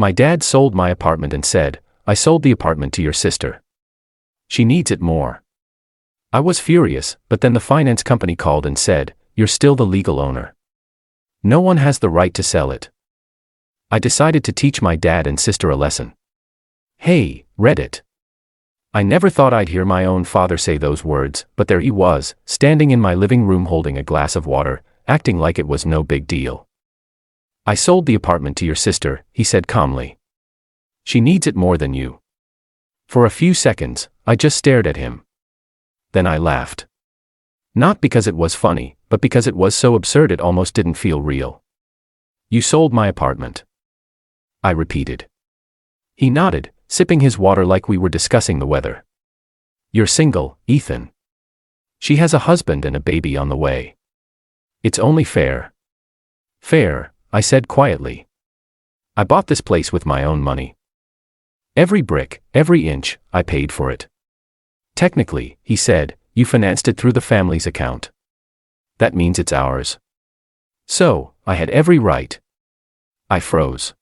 My dad sold my apartment and said, I sold the apartment to your sister. She needs it more. I was furious, but then the finance company called and said, you're still the legal owner. No one has the right to sell it. I decided to teach my dad and sister a lesson. Hey, Reddit. I never thought I'd hear my own father say those words, but there he was, standing in my living room holding a glass of water, acting like it was no big deal. I sold the apartment to your sister, he said calmly. She needs it more than you. For a few seconds, I just stared at him. Then I laughed. Not because it was funny, but because it was so absurd it almost didn't feel real. You sold my apartment. I repeated. He nodded, sipping his water like we were discussing the weather. You're single, Ethan. She has a husband and a baby on the way. It's only fair. Fair, I said quietly. I bought this place with my own money. Every brick, every inch, I paid for it. Technically, he said, you financed it through the family's account. That means it's ours. So, I had every right. I froze.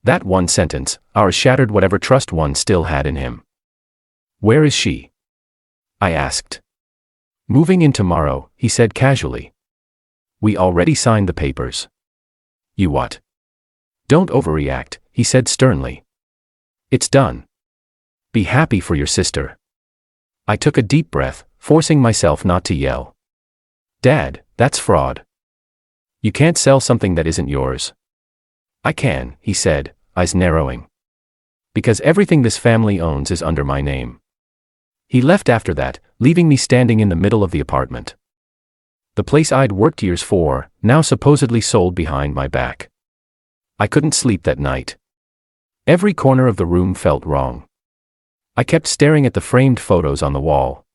That one sentence, ours, shattered whatever trust one still had in him. Where is she? I asked. Moving in tomorrow, he said casually. We already signed the papers. You what? Don't overreact, he said sternly. It's done. Be happy for your sister. I took a deep breath, forcing myself not to yell. Dad, that's fraud. You can't sell something that isn't yours. I can, he said, eyes narrowing. Because everything this family owns is under my name. He left after that, leaving me standing in the middle of the apartment. The place I'd worked years for, now supposedly sold behind my back. I couldn't sleep that night. Every corner of the room felt wrong. I kept staring at the framed photos on the wall.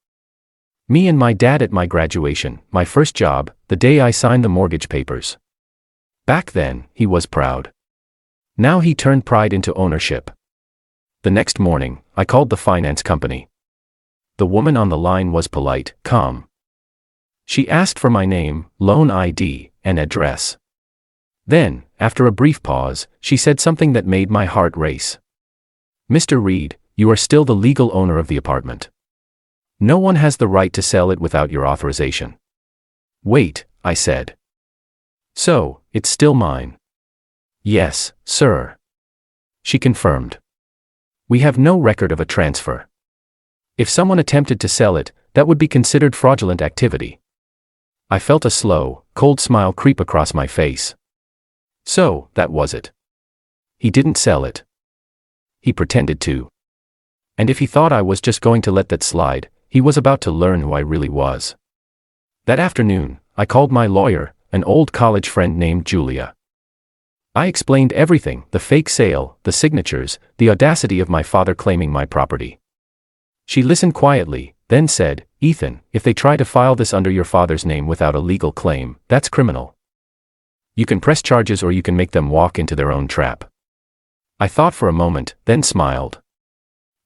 Me and my dad at my graduation, my first job, the day I signed the mortgage papers. Back then, he was proud. Now he turned pride into ownership. The next morning, I called the finance company. The woman on the line was polite, calm. She asked for my name, loan ID, and address. Then, after a brief pause, she said something that made my heart race. Mr. Reed, you are still the legal owner of the apartment. No one has the right to sell it without your authorization. Wait, I said. So, it's still mine? Yes, sir. She confirmed. We have no record of a transfer. If someone attempted to sell it, that would be considered fraudulent activity. I felt a slow, cold smile creep across my face. So, that was it. He didn't sell it. He pretended to. And if he thought I was just going to let that slide, he was about to learn who I really was. That afternoon, I called my lawyer, an old college friend named Julia. I explained everything, the fake sale, the signatures, the audacity of my father claiming my property. She listened quietly, then said, Ethan, if they try to file this under your father's name without a legal claim, that's criminal. You can press charges or you can make them walk into their own trap. I thought for a moment, then smiled.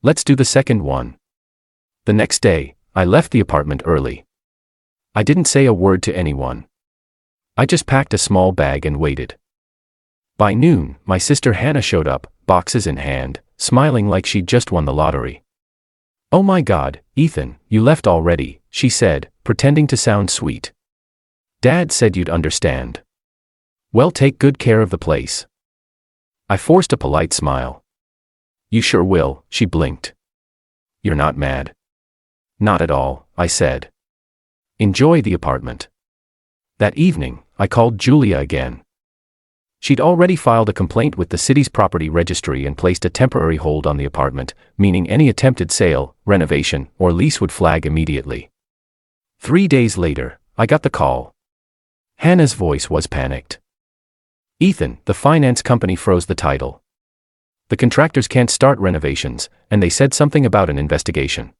Let's do the second one. The next day, I left the apartment early. I didn't say a word to anyone. I just packed a small bag and waited. By noon, my sister Hannah showed up, boxes in hand, smiling like she'd just won the lottery. Oh my God, Ethan, you left already, she said, pretending to sound sweet. Dad said you'd understand. Well, take good care of the place. I forced a polite smile. You sure will, she blinked. You're not mad? Not at all, I said. Enjoy the apartment. That evening, I called Julia again. She'd already filed a complaint with the city's property registry and placed a temporary hold on the apartment, meaning any attempted sale, renovation, or lease would flag immediately. 3 days later, I got the call. Hannah's voice was panicked. Ethan, the finance company froze the title. The contractors can't start renovations, and they said something about an investigation.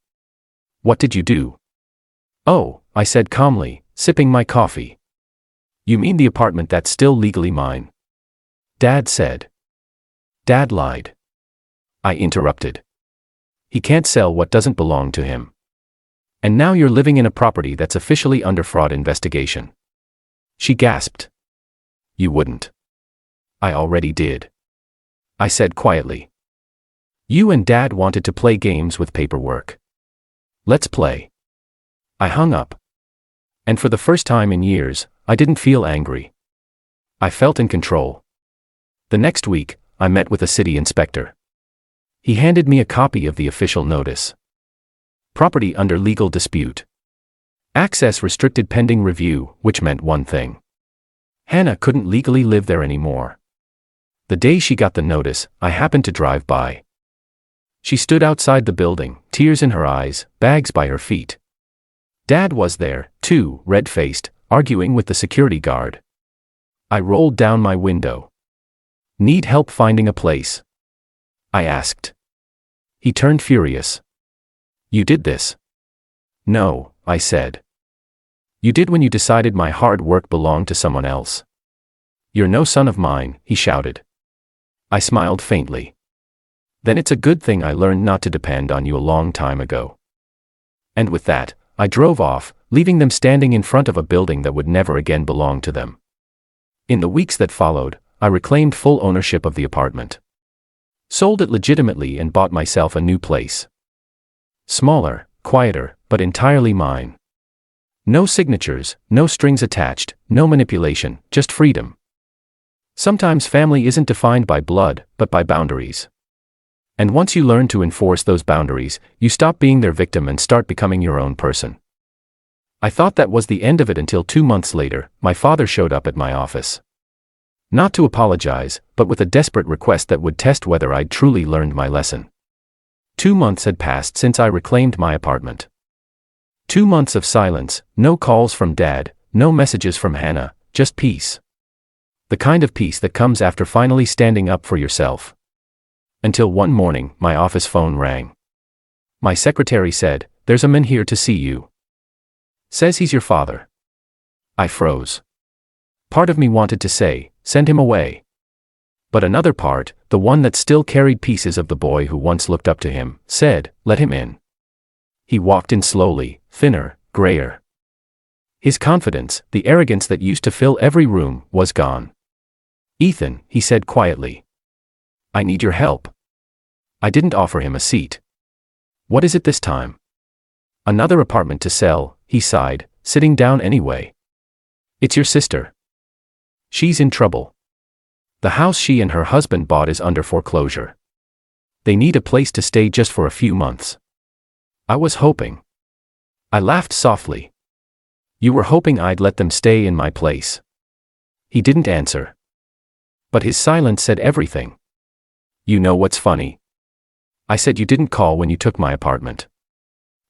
What did you do? Oh, I said calmly, sipping my coffee. You mean the apartment that's still legally mine? Dad said. Dad lied. I interrupted. He can't sell what doesn't belong to him. And now you're living in a property that's officially under fraud investigation. She gasped. You wouldn't. I already did. I said quietly. You and Dad wanted to play games with paperwork. Let's play. I hung up. And for the first time in years, I didn't feel angry. I felt in control. The next week, I met with a city inspector. He handed me a copy of the official notice. Property under legal dispute. Access restricted pending review, which meant one thing. Hannah couldn't legally live there anymore. The day she got the notice, I happened to drive by. She stood outside the building, tears in her eyes, bags by her feet. Dad was there, too, red-faced, arguing with the security guard. I rolled down my window. Need help finding a place? I asked. He turned furious. You did this? No, I said. You did when you decided my hard work belonged to someone else. You're no son of mine, he shouted. I smiled faintly. Then it's a good thing I learned not to depend on you a long time ago. And with that, I drove off, leaving them standing in front of a building that would never again belong to them. In the weeks that followed, I reclaimed full ownership of the apartment. Sold it legitimately and bought myself a new place. Smaller, quieter, but entirely mine. No signatures, no strings attached, no manipulation, just freedom. Sometimes family isn't defined by blood, but by boundaries. And once you learn to enforce those boundaries, you stop being their victim and start becoming your own person. I thought that was the end of it until 2 months later, my father showed up at my office. Not to apologize, but with a desperate request that would test whether I'd truly learned my lesson. 2 months had passed since I reclaimed my apartment. 2 months of silence, no calls from Dad, no messages from Hannah, just peace. The kind of peace that comes after finally standing up for yourself. Until one morning, my office phone rang. My secretary said, "There's a man here to see you. Says he's your father." I froze. Part of me wanted to say, "Send him away." But another part, the one that still carried pieces of the boy who once looked up to him, said, "Let him in." He walked in slowly, thinner, grayer. His confidence, the arrogance that used to fill every room, was gone. "Ethan," he said quietly. "I need your help." I didn't offer him a seat. "What is it this time?" "Another apartment to sell," he sighed, sitting down anyway. "It's your sister. She's in trouble. The house she and her husband bought is under foreclosure. They need a place to stay just for a few months." I was hoping. I laughed softly. "You were hoping I'd let them stay in my place?" He didn't answer. But his silence said everything. "You know what's funny?" I said, "You didn't call when you took my apartment.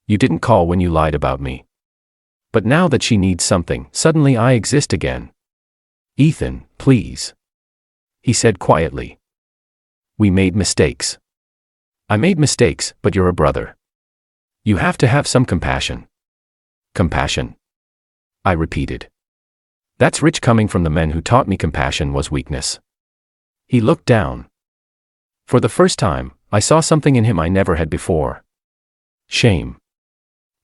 You didn't call when you lied about me. But now that she needs something, suddenly I exist again." "Ethan, please," he said quietly. "We made mistakes. I made mistakes, but you're a brother. You have to have some compassion." "Compassion?" I repeated. That's rich coming from the men who taught me compassion was weakness. He looked down. For the first time, I saw something in him I never had before. Shame.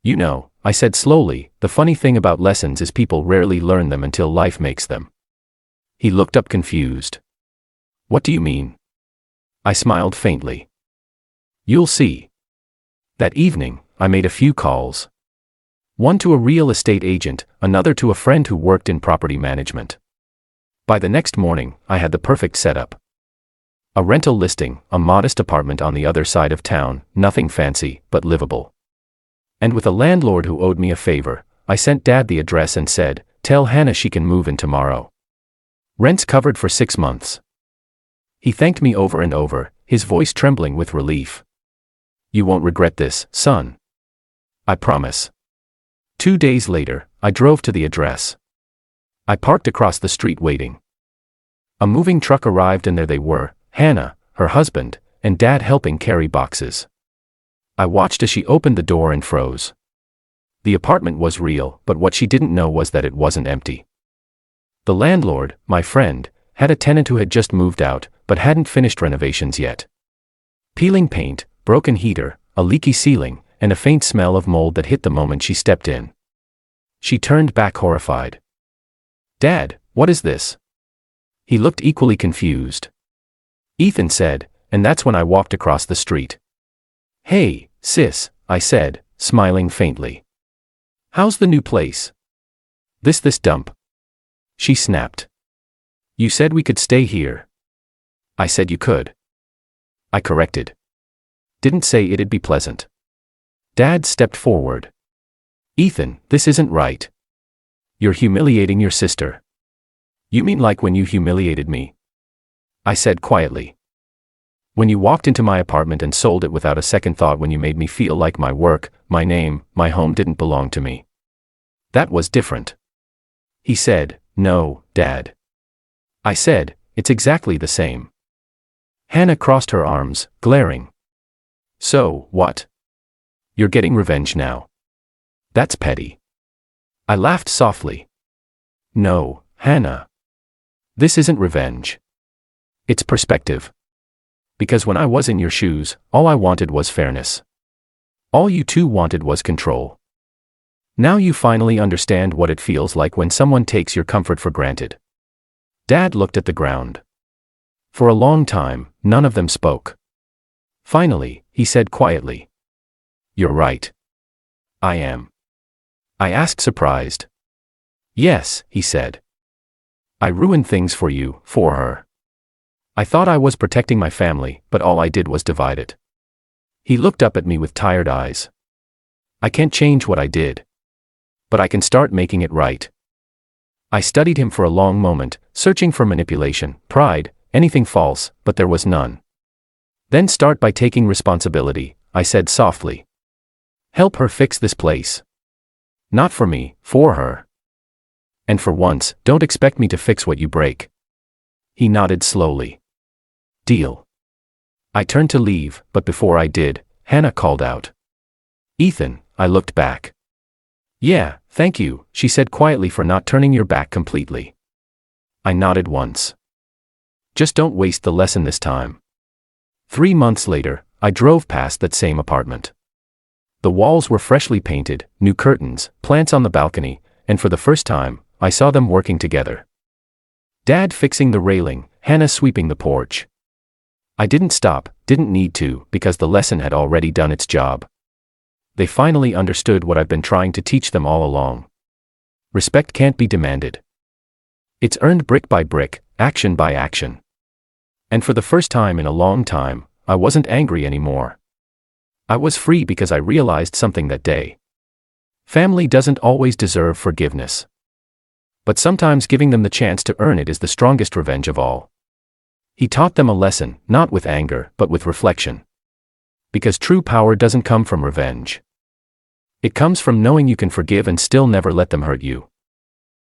"You know," I said slowly, "the funny thing about lessons is people rarely learn them until life makes them." He looked up confused. "What do you mean?" I smiled faintly. "You'll see." That evening, I made a few calls. One to a real estate agent, another to a friend who worked in property management. By the next morning, I had the perfect setup. A rental listing, a modest apartment on the other side of town, nothing fancy, but livable. And with a landlord who owed me a favor, I sent Dad the address and said, "Tell Hannah she can move in tomorrow. Rent's covered for 6 months." He thanked me over and over, his voice trembling with relief. "You won't regret this, son. I promise." 2 days later, I drove to the address. I parked across the street waiting. A moving truck arrived and there they were, Hannah, her husband, and Dad helping carry boxes. I watched as she opened the door and froze. The apartment was real, but what she didn't know was that it wasn't empty. The landlord, my friend, had a tenant who had just moved out, but hadn't finished renovations yet. Peeling paint, broken heater, a leaky ceiling, and a faint smell of mold that hit the moment she stepped in. She turned back horrified. "Dad, what is this?" He looked equally confused. Ethan said, and that's when I walked across the street. Hey, sis, I said, smiling faintly. How's the new place? This dump. She snapped. You said we could stay here. I said you could. I corrected. Didn't say it'd be pleasant. Dad stepped forward. Ethan, this isn't right. You're humiliating your sister. You mean like when you humiliated me? I said quietly. When you walked into my apartment and sold it without a second thought, when you made me feel like my work, my name, my home didn't belong to me. That was different. He said, No, Dad. I said, it's exactly the same. Hannah crossed her arms, glaring. So, what? You're getting revenge now. That's petty. I laughed softly. No, Hannah. This isn't revenge. It's perspective. Because when I was in your shoes, all I wanted was fairness. All you two wanted was control. Now you finally understand what it feels like when someone takes your comfort for granted. Dad looked at the ground. For a long time, none of them spoke. Finally, he said quietly. You're right. I am. I asked, surprised. Yes, he said. I ruined things for you, for her. I thought I was protecting my family, but all I did was divide it. He looked up at me with tired eyes. I can't change what I did. But I can start making it right. I studied him for a long moment, searching for manipulation, pride, anything false, but there was none. Then start by taking responsibility, I said softly. Help her fix this place. Not for me, for her. And for once, don't expect me to fix what you break. He nodded slowly. Deal. I turned to leave, but before I did, Hannah called out. Ethan, I looked back. Yeah, thank you, she said quietly, for not turning your back completely. I nodded once. Just don't waste the lesson this time. 3 months later, I drove past that same apartment. The walls were freshly painted, new curtains, plants on the balcony, and for the first time, I saw them working together. Dad fixing the railing, Hannah sweeping the porch. I didn't stop, didn't need to, because the lesson had already done its job. They finally understood what I've been trying to teach them all along. Respect can't be demanded. It's earned brick by brick, action by action. And for the first time in a long time, I wasn't angry anymore. I was free because I realized something that day. Family doesn't always deserve forgiveness. But sometimes giving them the chance to earn it is the strongest revenge of all. He taught them a lesson, not with anger, but with reflection. Because true power doesn't come from revenge. It comes from knowing you can forgive and still never let them hurt you.